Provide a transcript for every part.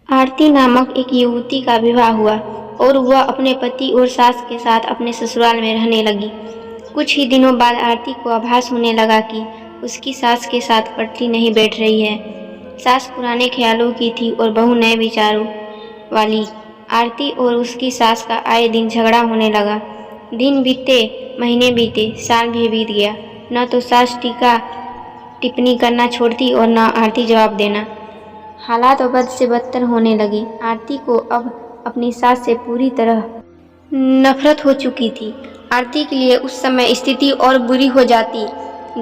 आरती नामक एक युवती का विवाह हुआ और वह अपने पति और सास के साथ अपने ससुराल में रहने लगी। कुछ ही दिनों बाद आरती को आभास होने लगा कि उसकी सास के साथ पटरी नहीं बैठ रही है। सास पुराने ख्यालों की थी और बहू नए विचारों वाली। आरती और उसकी सास का आए दिन झगड़ा होने लगा। दिन बीते, महीने बीते, साल भी बीत गया। न तो सास टीका टिप्पणी करना छोड़ती और न आरती जवाब देना। हालात बद से बदतर होने लगे। आरती को अब अपनी सास से पूरी तरह नफरत हो चुकी थी। आरती के लिए उस समय स्थिति और बुरी हो जाती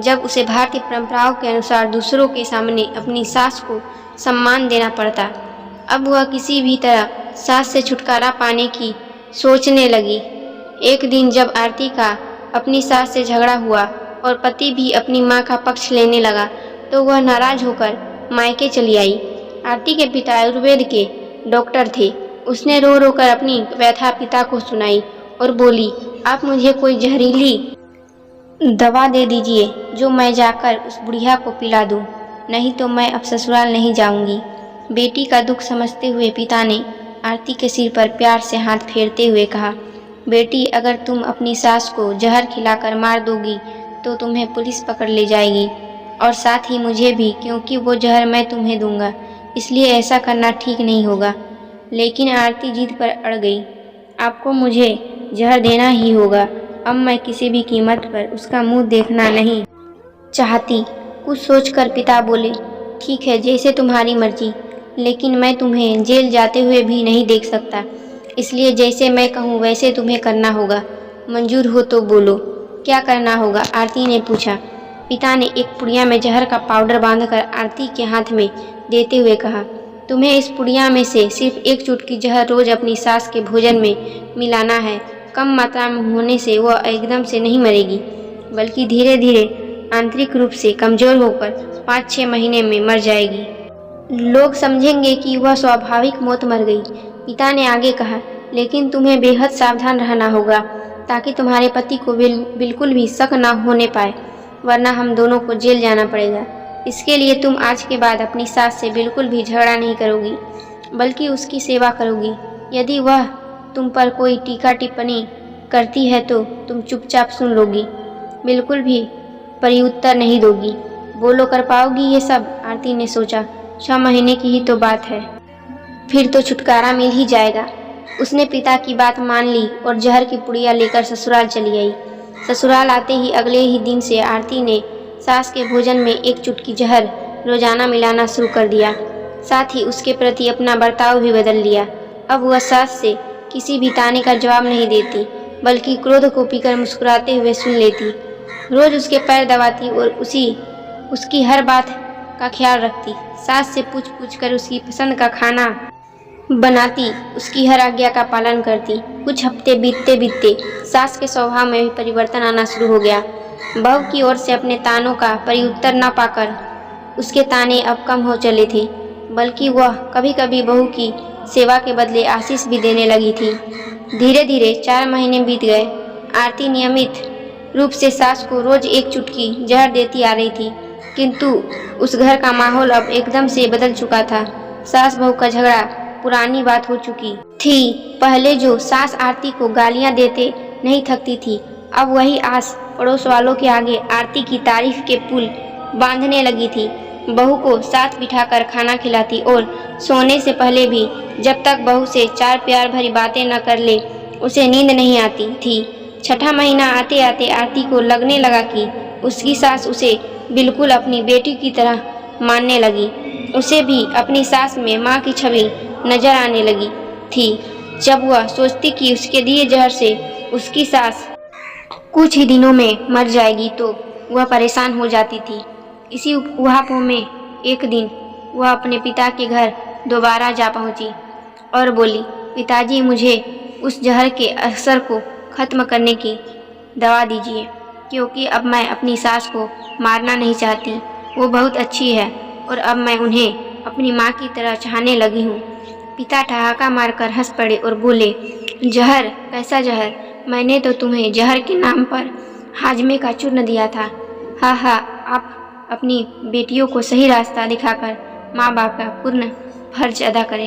जब उसे भारतीय परंपराओं के अनुसार दूसरों के सामने अपनी सास को सम्मान देना पड़ता। अब वह किसी भी तरह सास से छुटकारा पाने की सोचने लगी। एक दिन जब आरती का अपनी सास से झगड़ा हुआ और पति भी अपनी मां का पक्ष लेने लगा तो वह नाराज होकर मायके चली आई। आरती के पिता आयुर्वेद के डॉक्टर थे। उसने रो रो कर अपनी व्यथा पिता को सुनाई और बोली, आप मुझे कोई जहरीली दवा दे दीजिए जो मैं जाकर उस बुढ़िया को पिला दूं, नहीं तो मैं अब ससुराल नहीं जाऊंगी। बेटी का दुख समझते हुए पिता ने आरती के सिर पर प्यार से हाथ फेरते हुए कहा, बेटी, अगर तुम अपनी सास को जहर खिलाकर मार दोगी तो तुम्हें पुलिस पकड़ ले जाएगी और साथ ही मुझे भी, क्योंकि वो जहर मैं तुम्हें दूंगा, इसलिए ऐसा करना ठीक नहीं होगा। लेकिन आरती जिद पर अड़ गई। आपको मुझे जहर देना ही होगा। अब मैं किसी भी कीमत पर उसका मुंह देखना नहीं चाहती। कुछ सोचकर पिता बोले, ठीक है, जैसे तुम्हारी मर्जी, लेकिन मैं तुम्हें जेल जाते हुए भी नहीं देख सकता, इसलिए जैसे मैं कहूँ वैसे तुम्हें करना होगा। मंजूर हो तो बोलो, क्या करना होगा? आरती ने पूछा। पिता ने एक पुड़िया में जहर का पाउडर बांधकर आरती के हाथ में देते हुए कहा, तुम्हें इस पुड़िया में से सिर्फ एक चुटकी जहर रोज अपनी सास के भोजन में मिलाना है। कम मात्रा में होने से वह एकदम से नहीं मरेगी, बल्कि धीरे धीरे आंतरिक रूप से कमजोर होकर 5-6 महीने में मर जाएगी। लोग समझेंगे कि वह स्वाभाविक मौत मर गई। पिता ने आगे कहा, लेकिन तुम्हें बेहद सावधान रहना होगा ताकि तुम्हारे पति को बिल्कुल भी शक न होने पाए, वरना हम दोनों को जेल जाना पड़ेगा। इसके लिए तुम आज के बाद अपनी सास से बिल्कुल भी झगड़ा नहीं करोगी, बल्कि उसकी सेवा करोगी। यदि वह तुम पर कोई टीका टिप्पणी करती है तो तुम चुपचाप सुन लोगी, बिल्कुल भी प्रत्युत्तर नहीं दोगी। बोलो, कर पाओगी ये सब? आरती ने सोचा, 6 महीने की ही तो बात है, फिर तो छुटकारा मिल ही जाएगा। उसने पिता की बात मान ली और जहर की पुड़िया लेकर ससुराल चली आई। ससुराल आते ही अगले ही दिन से आरती ने सास के भोजन में एक चुटकी जहर रोजाना मिलाना शुरू कर दिया। साथ ही उसके प्रति अपना बर्ताव भी बदल लिया। अब वह सास से किसी भी ताने का जवाब नहीं देती, बल्कि क्रोध को पीकर मुस्कुराते हुए सुन लेती। रोज उसके पैर दबाती और उसकी हर बात का ख्याल रखती। सास से पूछ पूछ कर उसकी पसंद का खाना बनाती, उसकी हर आज्ञा का पालन करती। कुछ हफ्ते बीतते बीतते सास के स्वभाव में भी परिवर्तन आना शुरू हो गया। बहू की ओर से अपने तानों का प्रत्युत्तर न पाकर उसके ताने अब कम हो चले थे, बल्कि वह कभी कभी बहू की सेवा के बदले आशीष भी देने लगी थी। धीरे धीरे 4 महीने बीत गए। आरती नियमित रूप से सास को रोज एक चुटकी जहर देती आ रही थी, किंतु उस घर का माहौल अब एकदम से बदल चुका था। सास बहू का झगड़ा पुरानी बात हो चुकी थी। पहले जो सास आरती को गालियां देते नहीं थकती थी, अब वही आस पड़ोस वालों के आगे आरती की तारीफ के पुल बांधने लगी थी। बहू को साथ बिठाकर खाना खिलाती और सोने से पहले भी जब तक बहू से 4 प्यार भरी बातें न कर ले उसे नींद नहीं आती थी। 6ठा महीना आते आते आरती को लगने लगा कि उसकी सास उसे बिल्कुल अपनी बेटी की तरह मानने लगी। उसे भी अपनी सास में माँ की छवि नजर आने लगी थी। जब वह सोचती कि उसके दिए जहर से उसकी सास कुछ ही दिनों में मर जाएगी तो वह परेशान हो जाती थी। इसी ऊहापोह में एक दिन वह अपने पिता के घर दोबारा जा पहुंची और बोली, पिताजी, मुझे उस जहर के असर को खत्म करने की दवा दीजिए, क्योंकि अब मैं अपनी सास को मारना नहीं चाहती। वो बहुत अच्छी है और अब मैं उन्हें अपनी माँ की तरह चाहने लगी हूँ। पिता ठहाका मारकर हंस पड़े और बोले, जहर? कैसा जहर? मैंने तो तुम्हें जहर के नाम पर हाजमे का चूर्ण दिया था। हाँ हाँ, आप अपनी बेटियों को सही रास्ता दिखाकर माँ बाप का पूर्ण फर्ज अदा करें।